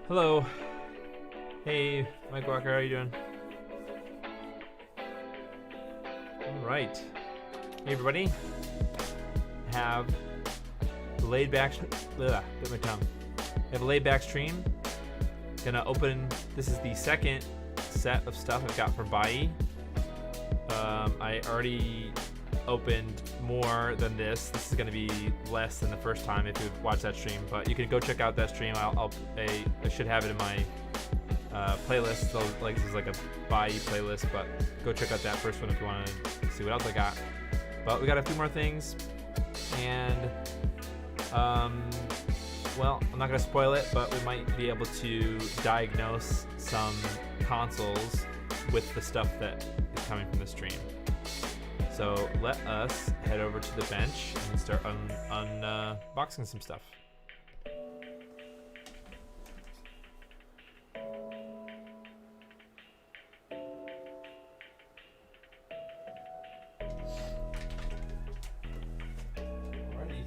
Hello. Hey, Mike Walker, how are you doing? All right. Hey, everybody. Have a laid back. Bit my tongue. Have a laid back stream. Gonna open. This is the second set of stuff I've got from Buyee. I already opened more than this. This is gonna be less than the first time if you watch that stream, but you can go check out that stream. I should have it in my playlist. So, like, this is like a Buyee playlist, but go check out that first one if you want to see what else I got. But we got a few more things, and well, I'm not gonna spoil it, but we might be able to diagnose some consoles with the stuff that is coming from the stream. So let us head over to the bench and start unboxing some stuff. Alrighty.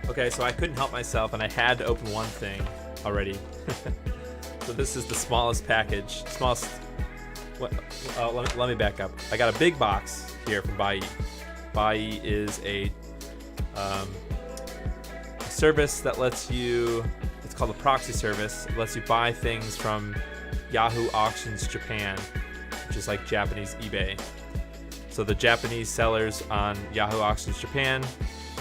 Okay, so I couldn't help myself and I had to open one thing already. So this is the smallest package. Let me back up. I got a big box here from Buyee. Buyee is a service that lets you, it's called a proxy service. It lets you buy things from Yahoo Auctions Japan, which is like Japanese eBay. So the Japanese sellers on Yahoo Auctions Japan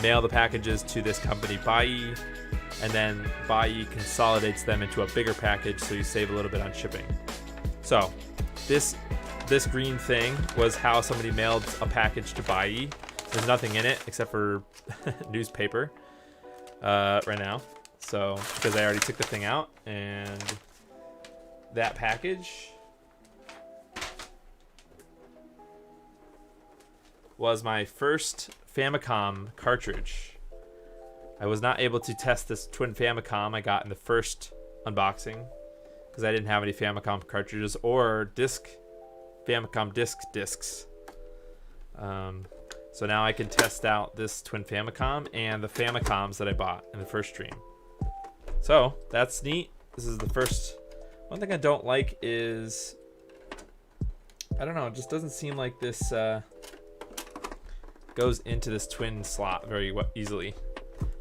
mail the packages to this company Buyee, and then Buyee consolidates them into a bigger package, so you save a little bit on shipping. So this green thing was how somebody mailed a package to Buyee. There's nothing in it except for newspaper right now, so because I already took the thing out. And that package was my first Famicom cartridge. I was not able to test this twin Famicom I got in the first unboxing because I didn't have any Famicom cartridges or Famicom discs. So now I can test out this twin Famicom and the Famicoms that I bought in the first stream. So that's neat. This is the first. One thing I don't like is, I don't know, it just doesn't seem like this goes into this twin slot very easily.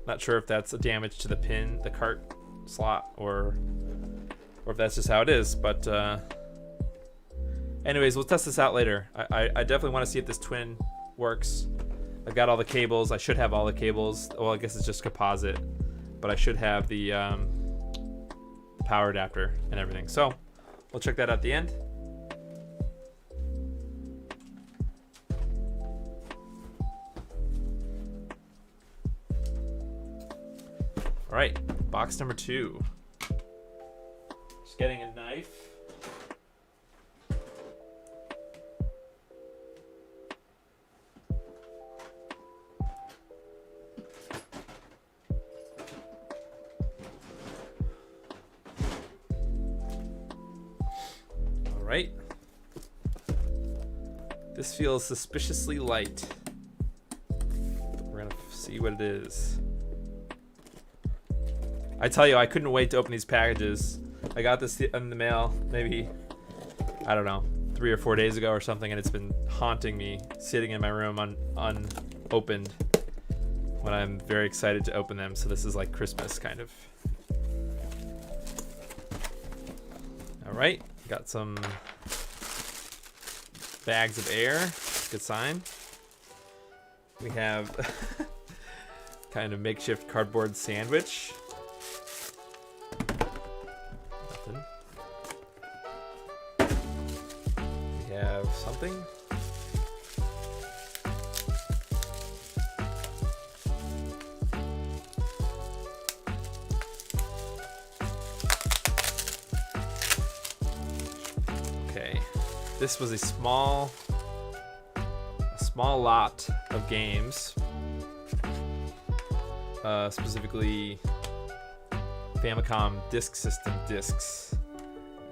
Not sure if that's a damage to the pin, the cart slot, or if that's just how it is. But anyways, we'll test this out later. I definitely want to see if this twin works. I've got all the cables. I should have all the cables. Well, I guess it's just composite, but I should have the power adapter and everything. So we'll check that out at the end. All right, box number 2. Just getting a knife. All right. This feels suspiciously light. We're gonna see what it is. I tell you, I couldn't wait to open these packages. I got this in the mail maybe, I don't know, 3 or 4 days ago or something, and it's been haunting me, sitting in my room unopened when I'm very excited to open them. So this is like Christmas, kind of. All right, got some bags of air. Good sign. We have kind of makeshift cardboard sandwich. Have something. Okay, this was a small lot of games. Specifically Famicom Disk System discs.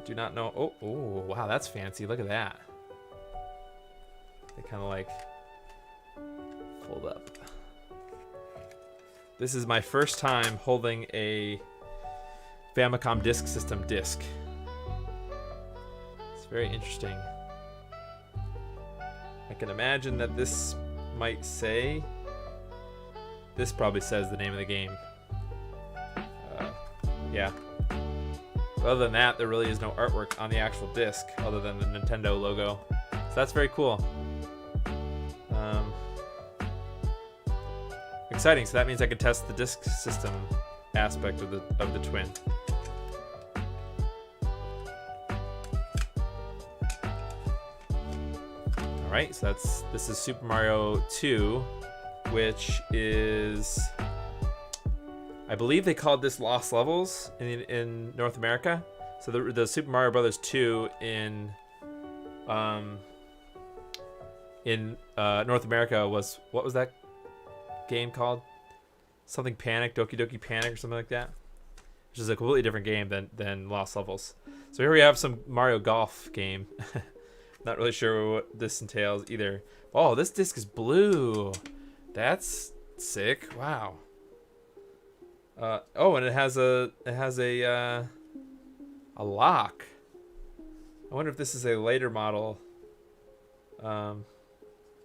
Do not know. Oh, wow, that's fancy. Look at that. They kind of like fold up. This is my first time holding a Famicom Disk System disc. It's very interesting. I can imagine that this might say. This probably says the name of the game. Yeah. But other than that, there really is no artwork on the actual disc other than the Nintendo logo. So that's very cool. Exciting. So that means I can test the disk system aspect of the Twin. All right. So this is Super Mario 2, which is, I believe they called this Lost Levels in North America. So the Super Mario Brothers 2 in North America was, what was that game called? Something Panic, Doki Doki Panic or something like that, which is a completely different game than Lost Levels. So here we have some Mario Golf game. Not really sure what this entails either. Oh, this disc is blue. That's sick. Wow. Oh, and it has a lock. I wonder if this is a later model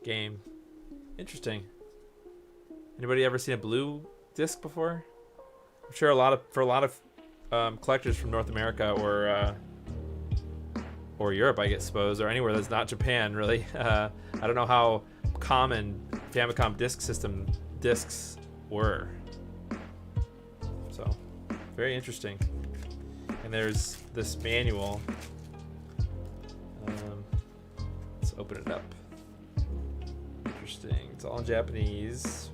game. Interesting. Anybody ever seen a blue disc before? I'm sure for a lot of collectors from North America or Europe, I suppose, or anywhere that's not Japan, really. I don't know how common Famicom Disk System discs were. So, very interesting. And there's this manual. Let's open it up. Interesting. It's all in Japanese.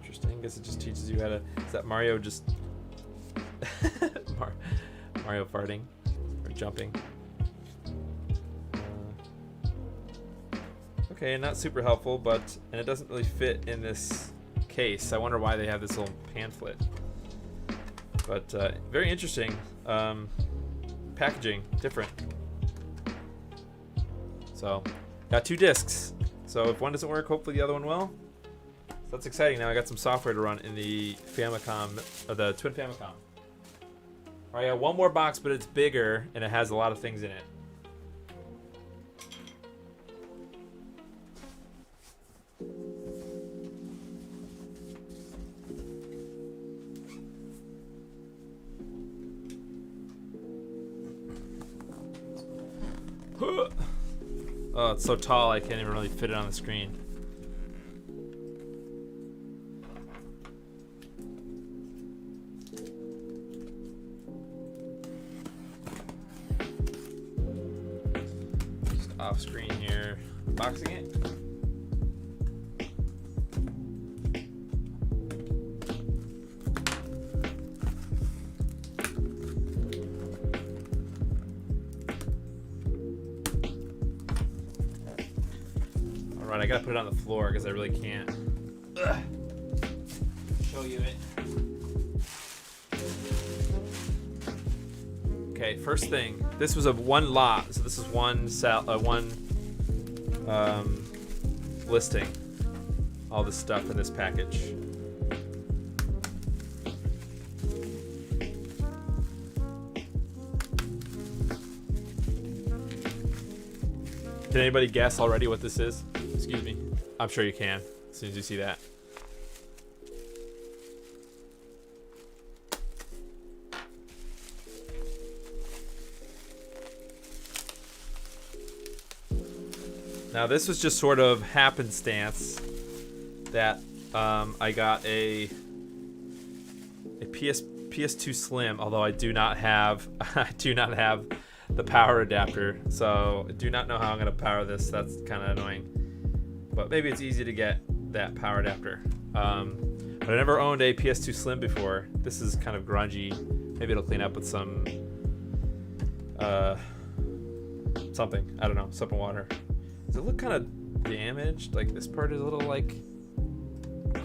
Interesting. I guess it just teaches you how to. Is that Mario just Mario farting or jumping? Okay, not super helpful, and it doesn't really fit in this case. I wonder why they have this little pamphlet. But very interesting. Packaging, different. So, got 2 discs. So if one doesn't work, hopefully the other one will. So that's exciting. Now I got some software to run in the Famicom, the Twin Famicom. All right, I got one more box, but it's bigger and it has a lot of things in it. Oh, it's so tall I can't even really fit it on the screen. Just off screen here, boxing it. Alright, I gotta put it on the floor because I really can't show you it. Okay, first thing. This was a one lot, so this is one listing. All this stuff in this package. Can anybody guess already what this is? Excuse me. I'm sure you can as soon as you see that. Now this was just sort of happenstance that I got a PS2 Slim, although I do not have the power adapter, so I do not know how I'm gonna power this. That's kind of annoying, but maybe it's easy to get that power adapter. But I never owned a PS2 Slim before. This is kind of grungy. Maybe it'll clean up with some something. I don't know, soap and water. Does it look kind of damaged? Like this part is a little like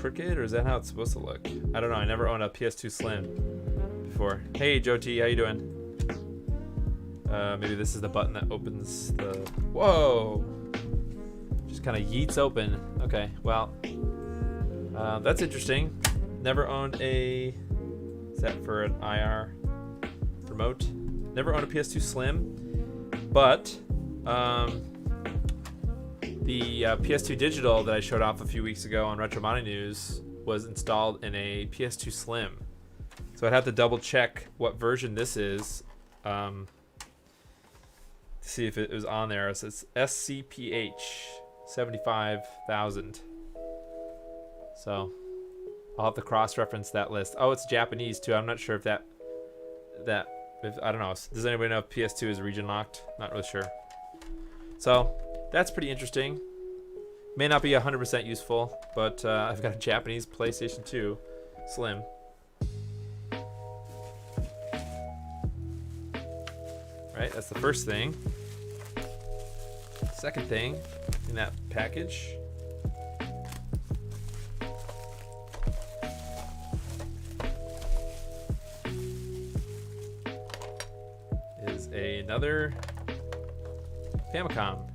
crooked, or is that how it's supposed to look? I don't know. I never owned a PS2 Slim before. Hey, Joe T, how you doing? Maybe this is the button that opens the... Whoa! Just kind of yeets open. Okay, well, that's interesting. Never owned a... Is that for an IR remote? Never owned a PS2 Slim, but the PS2 Digital that I showed off a few weeks ago on Retro Money News was installed in a PS2 Slim. So I'd have to double check what version this is to see if it was on there. So it's SCPH 75,000. So I'll have to cross-reference that list. Oh, it's Japanese too. I'm not sure if if I don't know. Does anybody know if PS2 is region locked? Not really sure. So that's pretty interesting. May not be 100% useful, but I've got a Japanese PlayStation 2 Slim. Right, that's the first thing. Second thing in that package is another Famicom.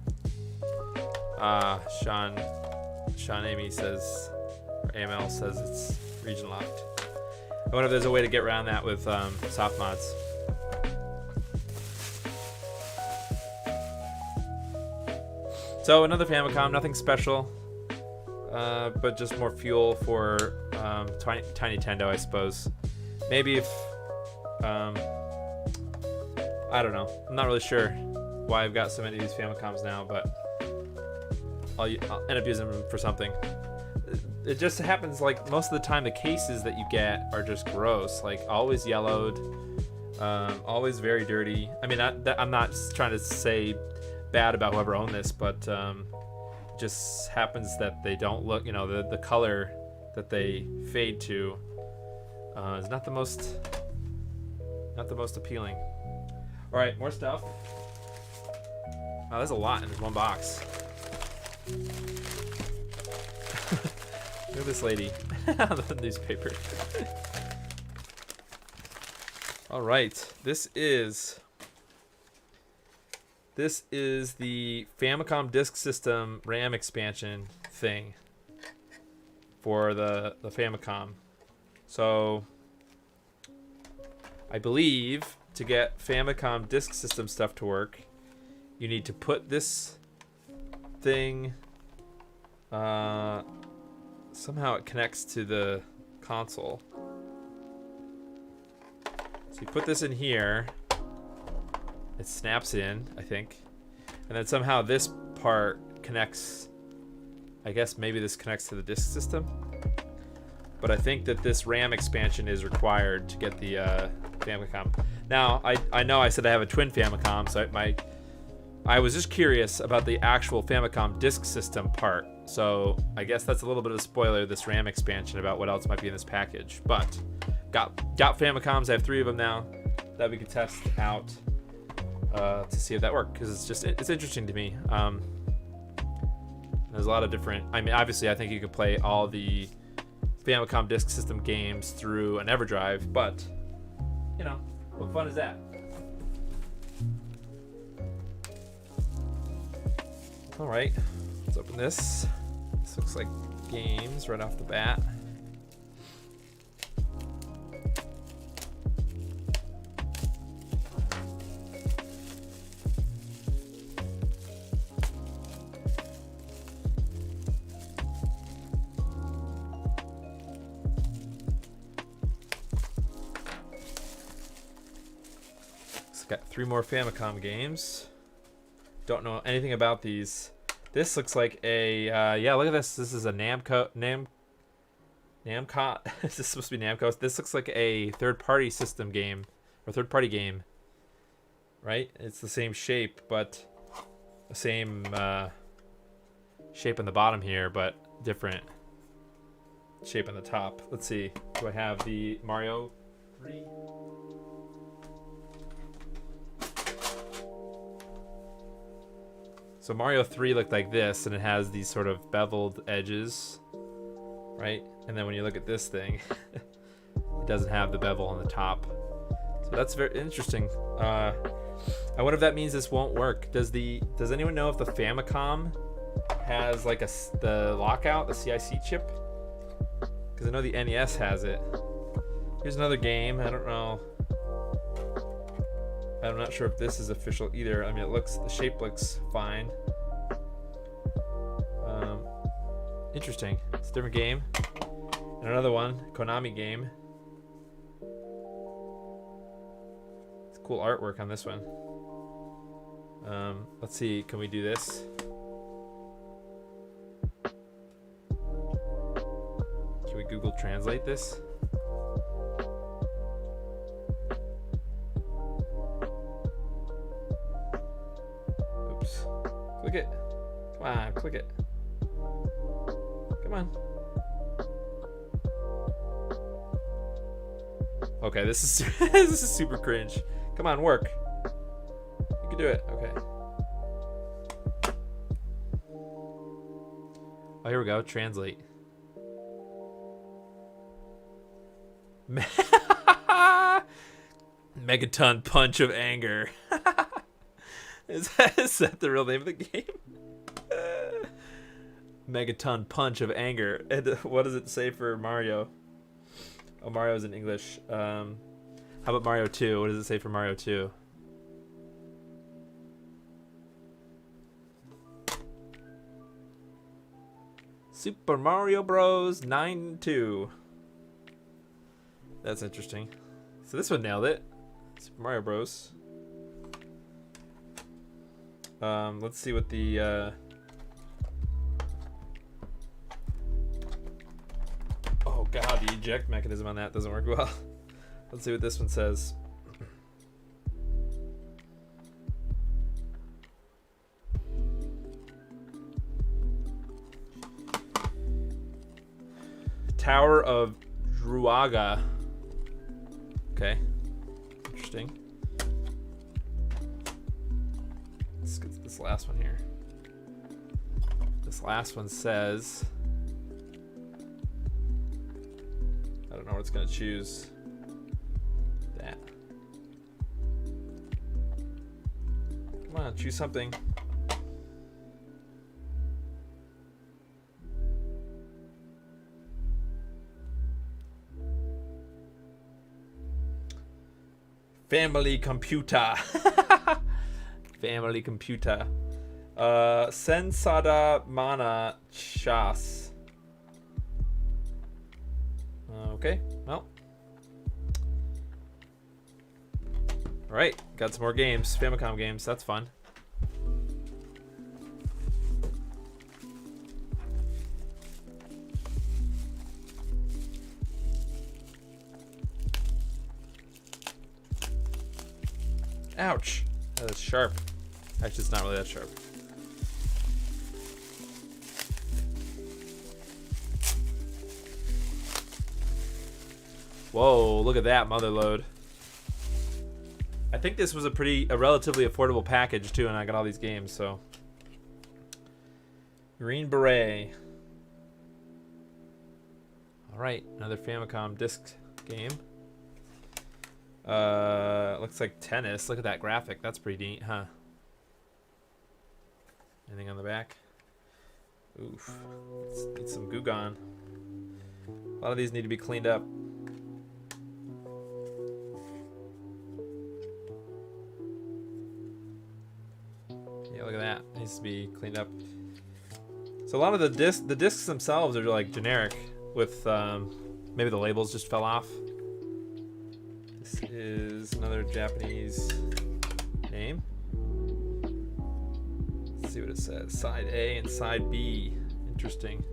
Sean Amy says, or AML says it's region locked. I wonder if there's a way to get around that with soft mods. So another Famicom, nothing special, but just more fuel for Tiny Tendo, I suppose. Maybe if I don't know. I'm not really sure why I've got so many of these Famicoms now, but I'll end up using them for something. It just happens like most of the time the cases that you get are just gross, like always yellowed, always very dirty. I mean, I'm not trying to say bad about whoever owned this, but it just happens that they don't look, the color that they fade to is not the most appealing. All right, more stuff. Oh, there's a lot in this one box. Look at this lady. The newspaper. All right, this is the Famicom Disk System RAM expansion thing for the Famicom. So I believe to get Famicom Disk System stuff to work, you need to put this thing, somehow it connects to the console. So you put this in here, it snaps in, I think, and then somehow this part connects. I guess maybe this connects to the disk system, but I think that this RAM expansion is required to get the Famicom. Now I know I said I have a twin Famicom, so I was just curious about the actual Famicom disk system part. So I guess that's a little bit of a spoiler, this RAM expansion, about what else might be in this package. But got Famicoms. I have 3 of them now that we could test out to see if that worked, because it's interesting to me. There's a lot of different. I mean, obviously, I think you could play all the Famicom disk system games through an EverDrive, but what fun is that? All right, let's open this. This looks like games right off the bat. It's got 3 more Famicom games. Don't know anything about these. This looks like a yeah, look at this. This is a Namco. Is this supposed to be Namco? This looks like a third-party system game, or third-party game, right? It's the same shape, but the same shape on the bottom here, but different shape on the top. Let's see. Do I have the Mario 3? So Mario 3 looked like this, and it has these sort of beveled edges. right? And then when you look at this thing, it doesn't have the bevel on the top. So that's very interesting. I wonder if that means this won't work. Does anyone know if the Famicom has like the lockout, the CIC chip? Because I know the NES has it. Here's another game. I don't know. I'm not sure if this is official either. I mean, the shape looks fine. Interesting. It's a different game. And another one, Konami game. It's cool artwork on this one. Let's see, can we do this? Can we Google Translate this? Oops. Click it. Come on, click it. Come on. Okay, this is this is super cringe. Come on, work. You can do it. Okay. Oh, here we go. Translate. Megaton Punch of Anger. Is that the real name of the game? Megaton Punch of Anger. And what does it say for Mario? Oh, Mario's in English. How about Mario 2? What does it say for Mario 2? Super Mario Bros. 9-2. That's interesting. So this one nailed it. Super Mario Bros. Let's see what the oh god, the eject mechanism on that doesn't work well. Let's see what this one says. Tower of Druaga. Okay. Interesting. Let's get to this last one here. This last one says, I don't know what it's gonna choose. That. Come on, choose something. Family computer. Family computer. Sensada mana chas. Okay, well. Alright, got some more games. Famicom games, that's fun. Ouch. That's sharp. Actually, it's not really that sharp. Whoa, look at that mother load. I think this was a relatively affordable package too, and I got all these games, so. Green Beret. Alright, another Famicom disc game. Looks like tennis. Look at that graphic. That's pretty neat, huh? Anything on the back? Oof. Need some goo gone. A lot of these need to be cleaned up. Yeah, look at that. It needs to be cleaned up. So a lot of the discs themselves are like generic with maybe the labels just fell off. This is another Japanese name. Let's see what it says. Side A and side B. Interesting.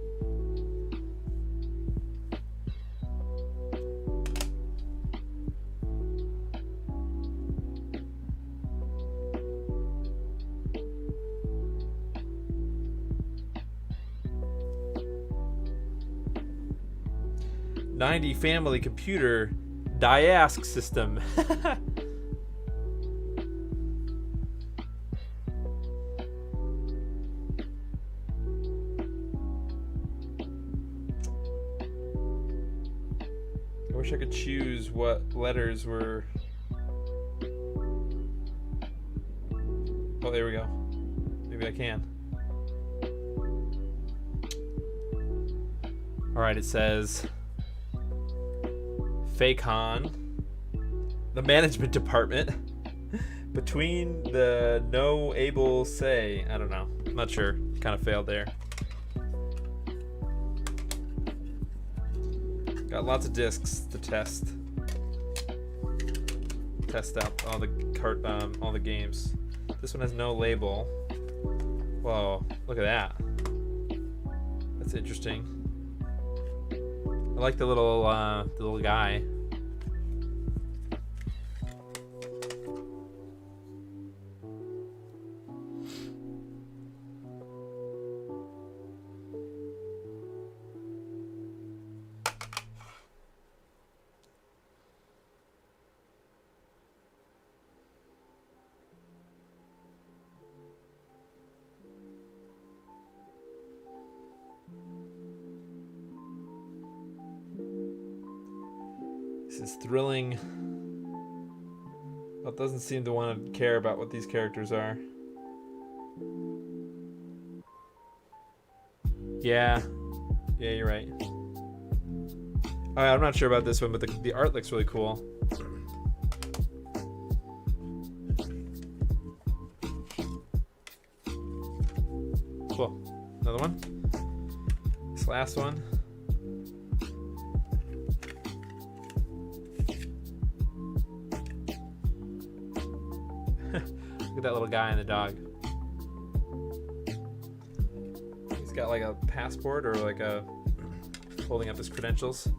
'90 family computer Diask system. wish I could choose what letters were. Oh, there we go. Maybe I can. Alright, it says FACON, the management department. Between the no able say. I don't know. I'm not sure. Kind of failed there. Got lots of discs to test. Test out all the games. This one has no label. Whoa, look at that. That's interesting. I like the little guy. This is thrilling. Well, it doesn't seem to want to care about what these characters are. Yeah, you're right. I'm not sure about this one, but the art looks really cool. Cool. Another one. This last one. Look at that little guy and the dog. He's got like a passport or like a holding up his credentials.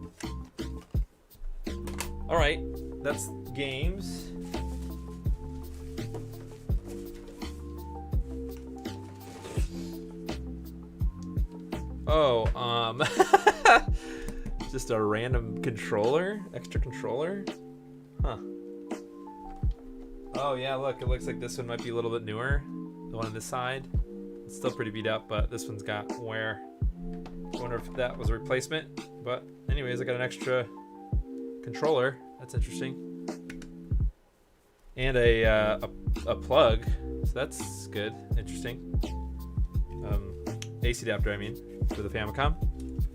All right, that's games. Oh, just a random controller, extra controller, huh? Oh yeah, look, it looks like this one might be a little bit newer. The one on this side, it's still pretty beat up, but this one's got wear. I wonder if that was a replacement. But anyways, I got an extra controller. That's interesting. And a plug. So that's good. Interesting. AC adapter, I mean, for the Famicom.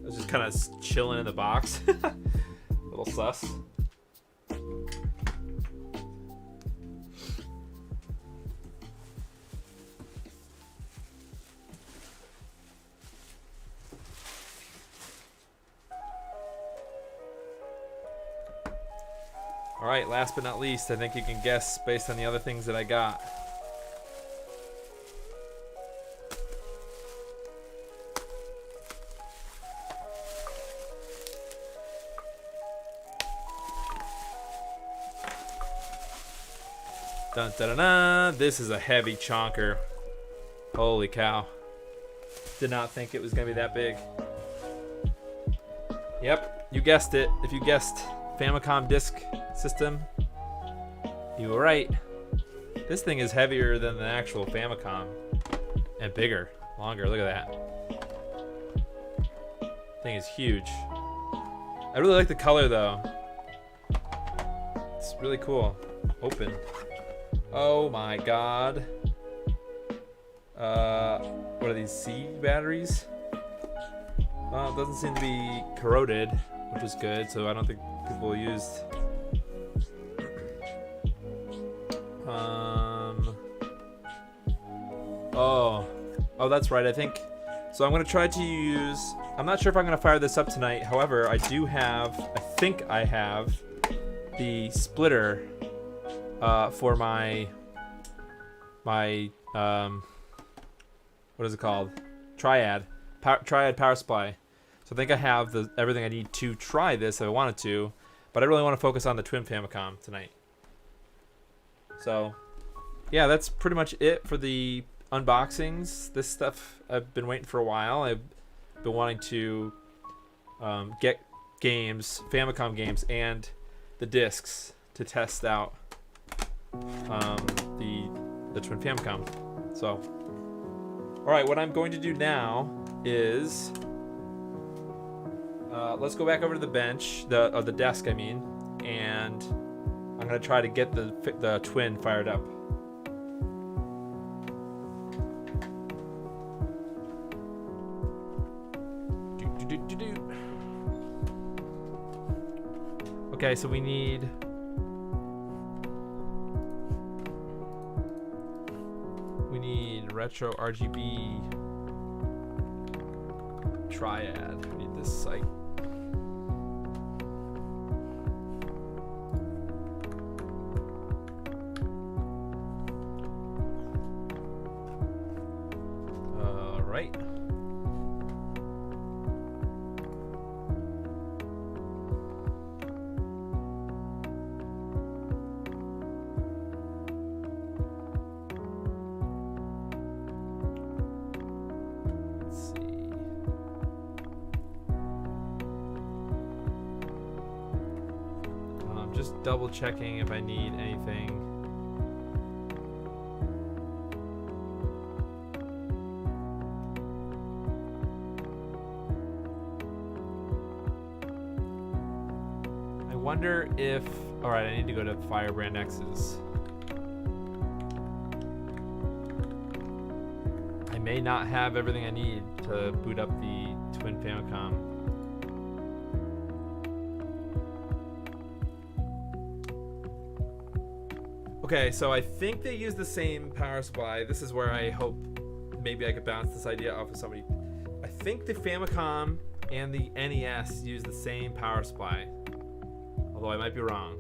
I was just kind of chilling in the box. A little sus. Alright, last but not least, I think you can guess based on the other things that I got. Dun, dun, dun, dun. This is a heavy chonker. Holy cow. Did not think it was going to be that big. Yep, you guessed it. If you guessed Famicom disk system, you were right. This thing is heavier than the actual Famicom and bigger, longer. Look at that. Thing is huge. I really like the color though. It's really cool. Open. Oh my god. What are these, C batteries? Well, it doesn't seem to be corroded, which is good, so I don't think people used. Oh, that's right. I think so. I'm gonna try to use. I'm not sure if I'm gonna fire this up tonight. However, I think I have the splitter for my what is it called? Triad power supply. So I think I have everything I need to try this if I wanted to, but I really want to focus on the twin Famicom tonight. So yeah, that's pretty much it for the unboxings. This stuff I've been waiting for a while. I've been wanting to get games, Famicom games, and the discs to test out the twin Famicom. So all right, what I'm going to do now is Let's go back over to the bench, the desk, I mean, and I'm gonna try to get the twin fired up. Okay, so we need retro RGB triad. We need this like right. Just double checking if I need anything. I wonder if, all right, I need to go to Firebrand X's. I may not have everything I need to boot up the Twin Famicom. Okay, so I think they use the same power supply. This is where I hope maybe I could bounce this idea off of somebody. I think the Famicom and the NES use the same power supply, although I might be wrong.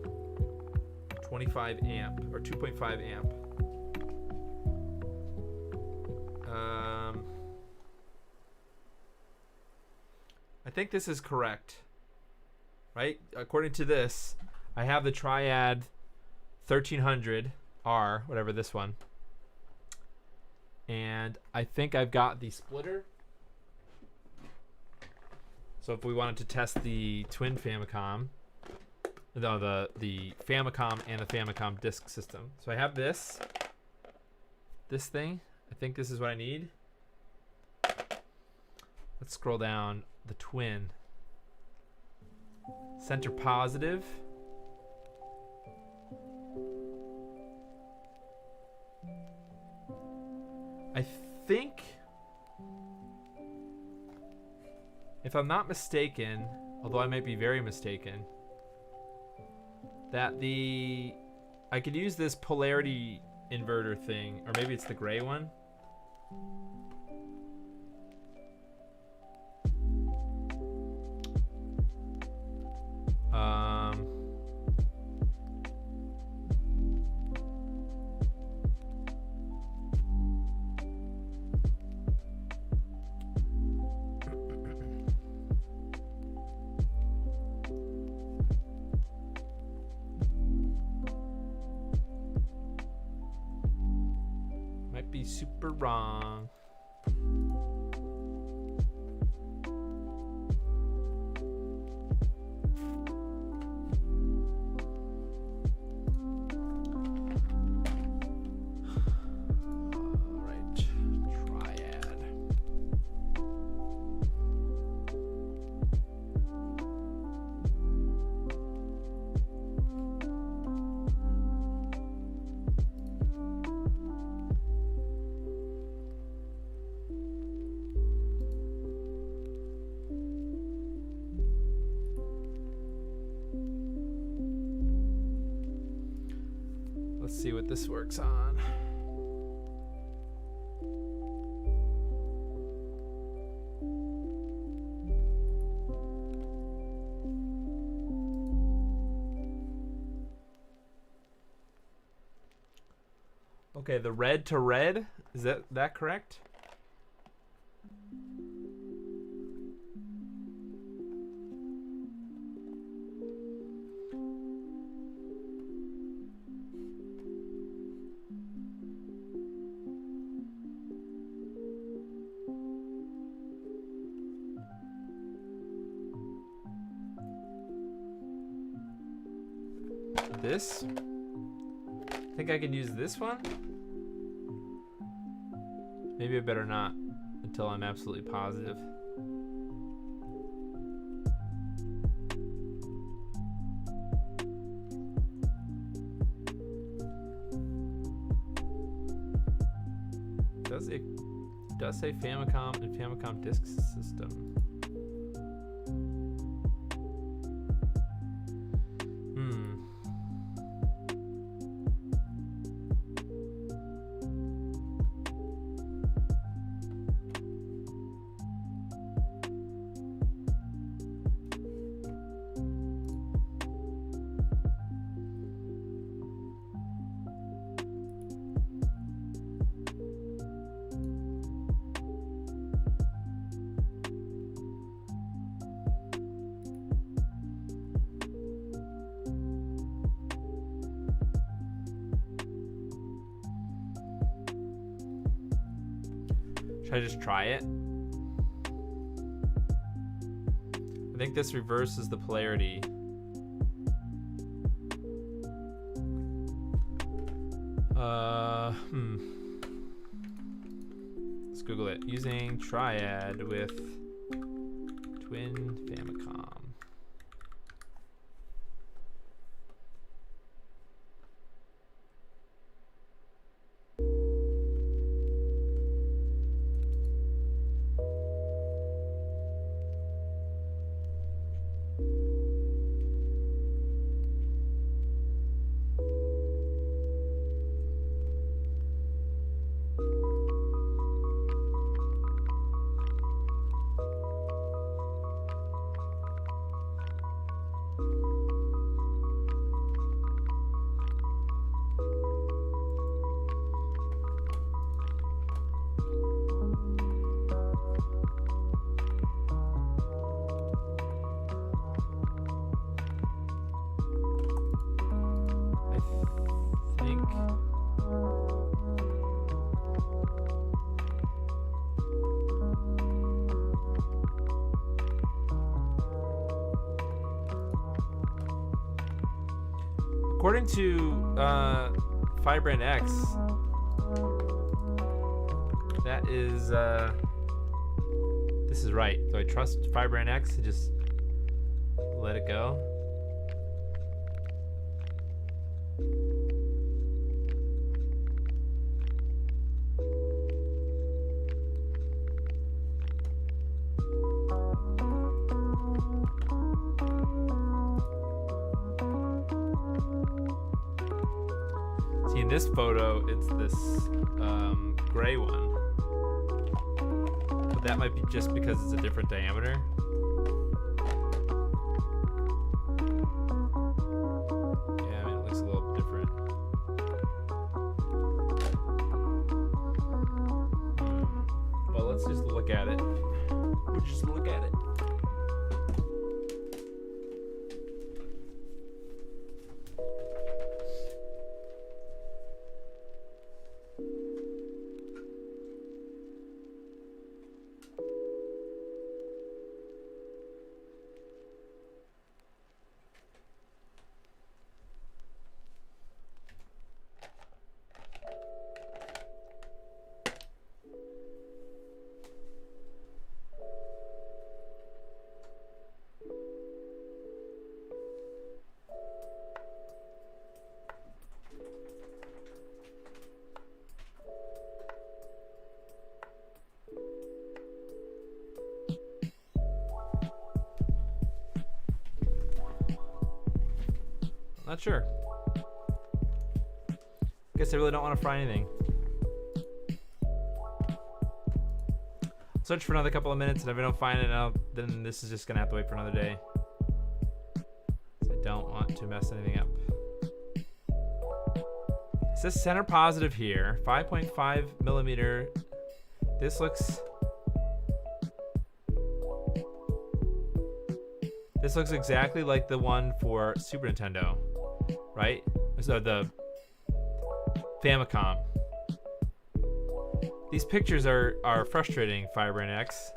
25 amp or 2.5 amp. I think this is correct, right? According to this, I have the Triad 1300R, whatever this one, and I think I've got the splitter. So if we wanted to test the Twin Famicom, no, the Famicom and the Famicom disk system. So I have this thing. I think this is what I need. Let's scroll down. The Twin. Center positive. I think, if I'm not mistaken, although I might be very mistaken, that I could use this polarity inverter thing, or maybe it's the gray one. Might be super wrong. Let's see what this works on. Okay, the red to red, is that correct? This? Think I could use this one? Maybe I better not until I'm absolutely positive. does say Famicom and Famicom Disk System. Should I just try it? I think this reverses the polarity. Let's Google it. Using Triad with Twin Famicom. According to Firebrand X, that is this is right. Do I trust Firebrand X to just let it go? See, in this photo, it's this gray one. But that might be just because it's a different diameter. Yeah, I mean, it looks a little different. Well, let's just look at it. We'll just look at it. Not sure. Guess I really don't want to fry anything. Search for another couple of minutes, and if I don't find it, then this is just gonna have to wait for another day. So I don't want to mess anything up. It says center positive here, 5.5 millimeter. This looks exactly like the one for Super Nintendo, right? So the Famicom. These pictures are frustrating, Firebrand X.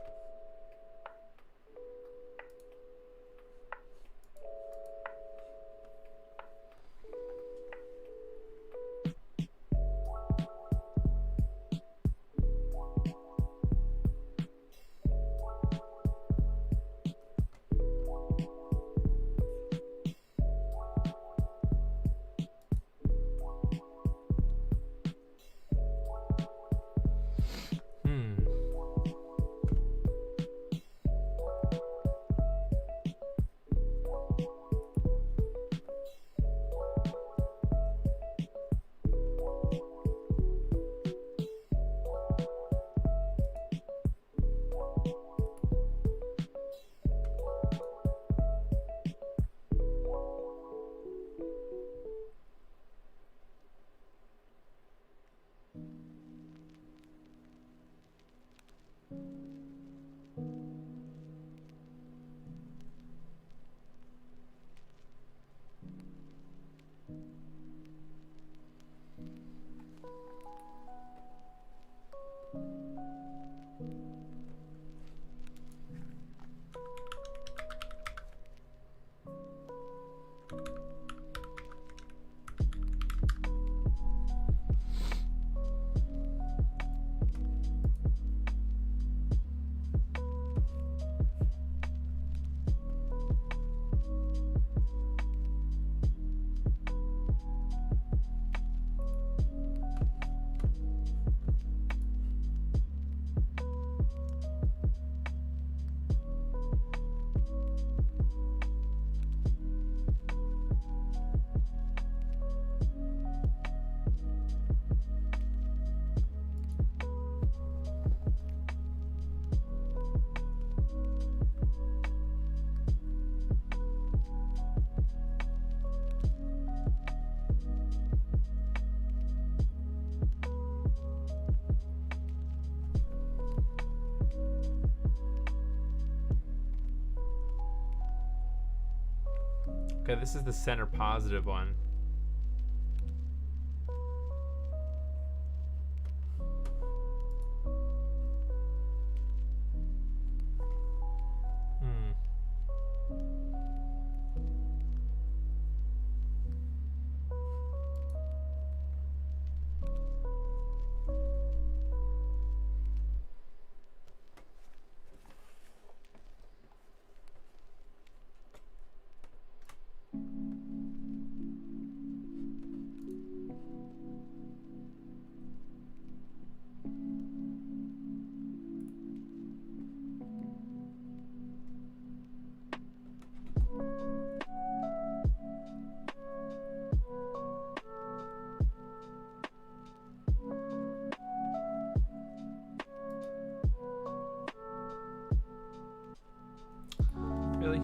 Okay, this is the center positive one. Really?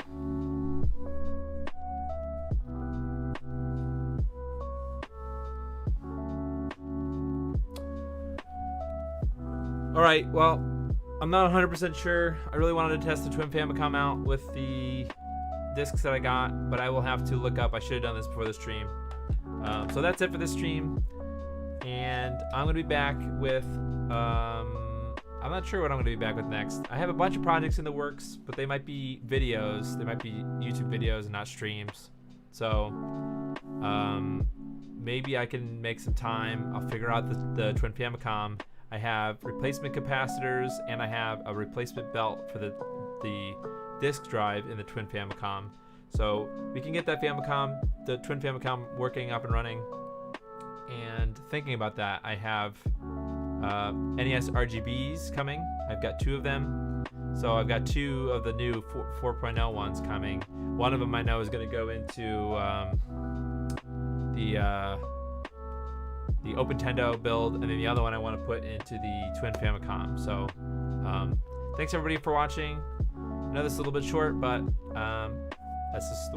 All right, well, I'm not 100% sure. I really wanted to test the Twin Famicom out with the discs that I got, but I will have to look up. I should have done this before the stream. So that's it for this stream, and I'm gonna be back with I'm not sure what I'm gonna be back with next. I have a bunch of projects in the works, but they might be videos. They might be YouTube videos and not streams. So maybe I can make some time. I'll figure out the Twin Famicom. I have replacement capacitors, and I have a replacement belt for the disk drive in the Twin Famicom. So we can get that Famicom, the Twin Famicom, working up and running. And thinking about that, I have NES RGBs coming. I've got 2 of them. So I've got 2 of the new 4.0 ones coming. One of them I know is going to go into the Open Tendo build, and then the other one I want to put into the Twin Famicom. So thanks everybody for watching. I know this is a little bit short, but that's just the way